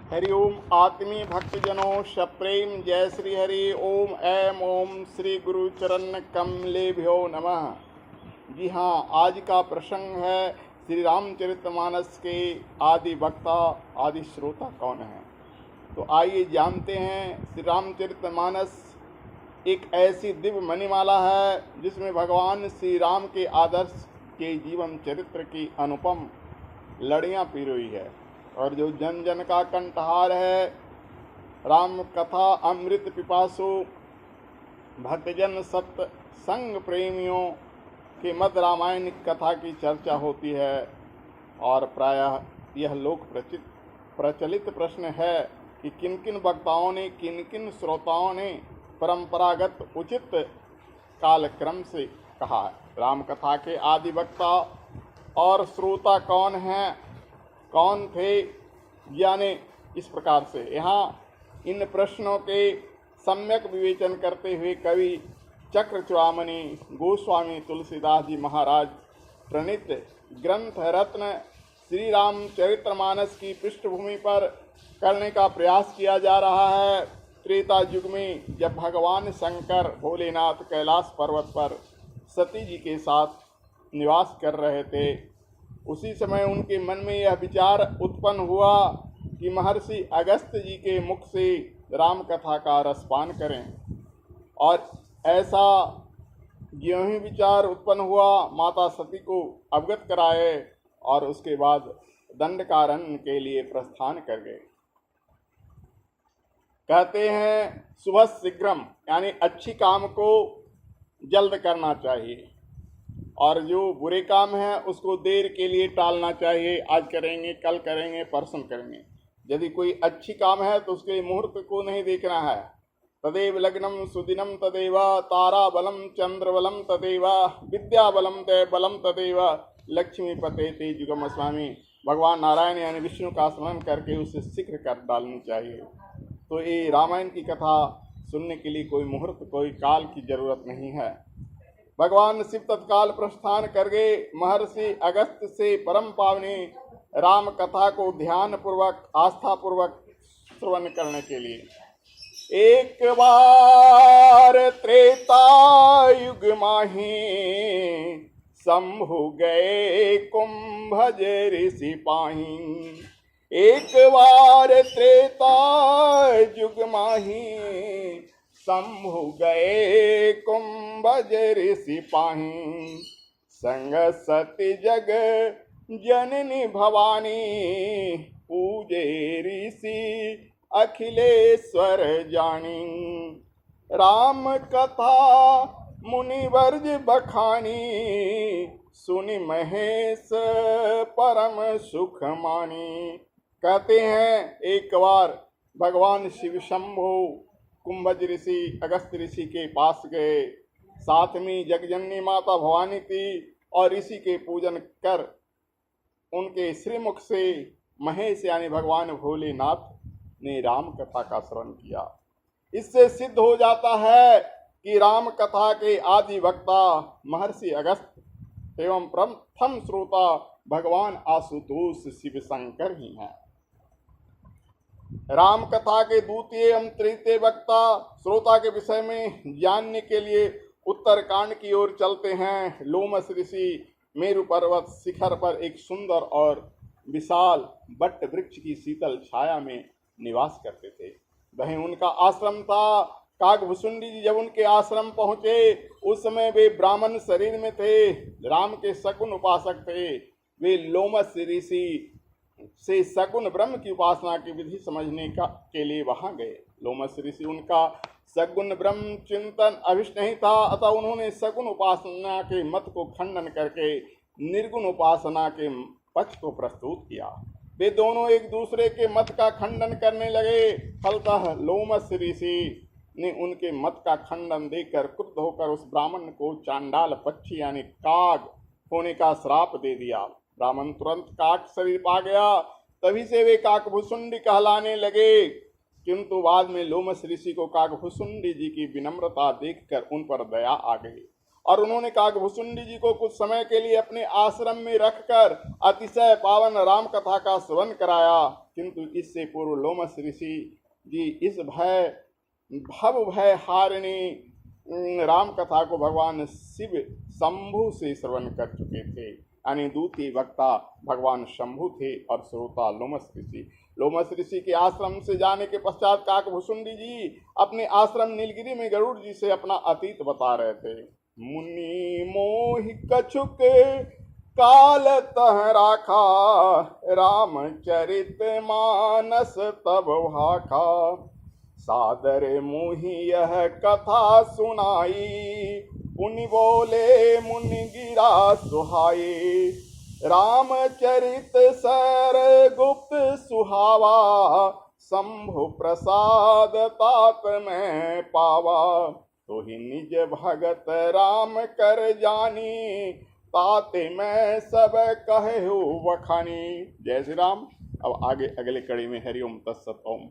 हरि ओम आत्मीय भक्तजनों सप्रेम जय श्री हरि ओम ऐम ओम श्री गुरु चरण कमलेभ्यो नमः। जी हाँ, आज का प्रसंग है श्री रामचरितमानस के आदि वक्ता आदि श्रोता कौन है। तो आइए जानते हैं। श्री रामचरितमानस एक ऐसी दिव्य मणिमाला है जिसमें भगवान श्री राम के आदर्श के जीवन चरित्र की अनुपम लड़ियाँ पिरोई है और जो जन जन का कंठहार है। राम कथा अमृत पिपासु भक्तजन सत्य संग प्रेमियों के मध्य रामायण कथा की चर्चा होती है और प्रायः यह लोक प्रचलित प्रश्न है कि किन किन वक्ताओं ने किन किन श्रोताओं ने परंपरागत उचित कालक्रम से कहा है। राम कथा के आदि वक्ता और श्रोता कौन हैं, कौन थे, यानी इस प्रकार से यहाँ इन प्रश्नों के सम्यक विवेचन करते हुए कवि चक्रचूड़ामणि गोस्वामी तुलसीदास जी महाराज प्रणीत ग्रंथ रत्न श्री रामचरितमानस की पृष्ठभूमि पर करने का प्रयास किया जा रहा है। त्रेता युग में जब भगवान शंकर भोलेनाथ कैलाश पर्वत पर सती जी के साथ निवास कर रहे थे, उसी समय उनके मन में यह विचार उत्पन्न हुआ कि महर्षि अगस्त जी के मुख से राम कथा का रसपान करें। और ऐसा ज्यों ही विचार उत्पन्न हुआ, माता सती को अवगत कराए और उसके बाद दंडकारण्य के लिए प्रस्थान कर गए। कहते हैं सुबह शीघ्रम, यानी अच्छी काम को जल्द करना चाहिए और जो बुरे काम है उसको देर के लिए टालना चाहिए। आज करेंगे, कल करेंगे, परसों करेंगे। यदि कोई अच्छी काम है तो उसके मुहूर्त को नहीं देखना है। तदेव लग्नम सुदिनम तदेव तारा बलम चंद्र बलम तदेव विद्या बलम तय बलम तदेव लक्ष्मी पते ते जुगम स्वामी। भगवान नारायण यानी विष्णु का स्मरण करके उसे शीघ्र कर डालनी चाहिए। तो ये रामायण की कथा सुनने के लिए कोई मुहूर्त, कोई काल की जरूरत नहीं है। भगवान शिव तत्काल प्रस्थान कर गए महर्षि अगस्त से परम पावनी राम कथा को ध्यान पूर्वक आस्था पूर्वक श्रवण करने के लिए। एक बार त्रेता युग माही शंभु गए कुंभज ऋषि पाही। एक बार त्रेता युग माही शंभु गए कुंभज ऋषि पाही। संग सती जग जननी भवानी पूजे ऋषि अखिलेश्वर जानी। राम कथा मुनिवर्ज बखानी सुनि महेश परम सुख मानी। कहते हैं एक बार भगवान शिव शंभु कुंभज ऋषि अगस्त ऋषि के पास गए। साथ में जगजननी माता भवानी थी और ऋषि के पूजन कर उनके श्रीमुख से महेश यानी भगवान भोलेनाथ ने राम कथा का श्रवण किया। इससे सिद्ध हो जाता है कि राम कथा के आदि वक्ता महर्षि अगस्त एवं प्रथम श्रोता भगवान आशुतोष शिव शंकर ही हैं। राम कथा के द्वितीय एवं तृतीय वक्ता श्रोता के विषय में जानने के लिए उत्तरकांड की ओर चलते हैं। लोमस ऋषि मेरु पर्वत शिखर पर एक सुंदर और विशाल बट वृक्ष की शीतल छाया में निवास करते थे। वहीं उनका आश्रम था। काकभुसुंडी जी जब उनके आश्रम पहुंचे उस समय वे ब्राह्मण शरीर में थे, राम के सगुण उपासक थे। वे लोमस ऋषि से सगुण ब्रह्म की उपासना की विधि समझने के लिए वहां गए। लोमस ऋषि उनका सगुण ब्रह्म चिंतन अभिष्ट नहीं था, अतः उन्होंने सगुण उपासना के मत को खंडन करके निर्गुण उपासना के पक्ष को प्रस्तुत किया। वे दोनों एक दूसरे के मत का खंडन करने लगे। फलतः लोमस ऋषि ने उनके मत का खंडन देखकर क्रुद्ध होकर उस ब्राह्मण को चांडाल पक्षी यानी काग होने का श्राप दे दिया। ब्राह्मण तुरंत काक शरीर पा गया। तभी से वे काकभुसुंडी कहलाने लगे। किंतु बाद में लोमस ऋषि को काकभुसुंडी जी की विनम्रता देखकर उन पर दया आ गई और उन्होंने काकभूषुंडी जी को कुछ समय के लिए अपने आश्रम में रखकर अतिशय पावन राम कथा का श्रवण कराया। किंतु इससे पूर्व लोमस ऋषि जी इस भव भय हारिणी राम कथा को भगवान शिव शंभु से श्रवण कर चुके थे। यानी दूती वक्ता भगवान शंभु थे और श्रोता लोमस ऋषि। लोमस ऋषि के आश्रम से जाने के पश्चात काकभूषुंडी जी अपने आश्रम नीलगिरी में गरुड़ जी से अपना अतीत बता रहे थे। मुनि मोहि कछुक काल तह राखा, रामचरित मानस तब भाखा। सादर मोहि यह कथा सुनाई, पुनि बोले मुनि गिरा सुहाई। रामचरित सर गुप्त सुहावा, शंभु प्रसाद तात में पावा। तो ही निज भगत राम कर जानी, ताते मैं सब कहे हो वखानी। जय श्री राम। अब आगे अगले कड़ी में हरिओम तत्सत ओम।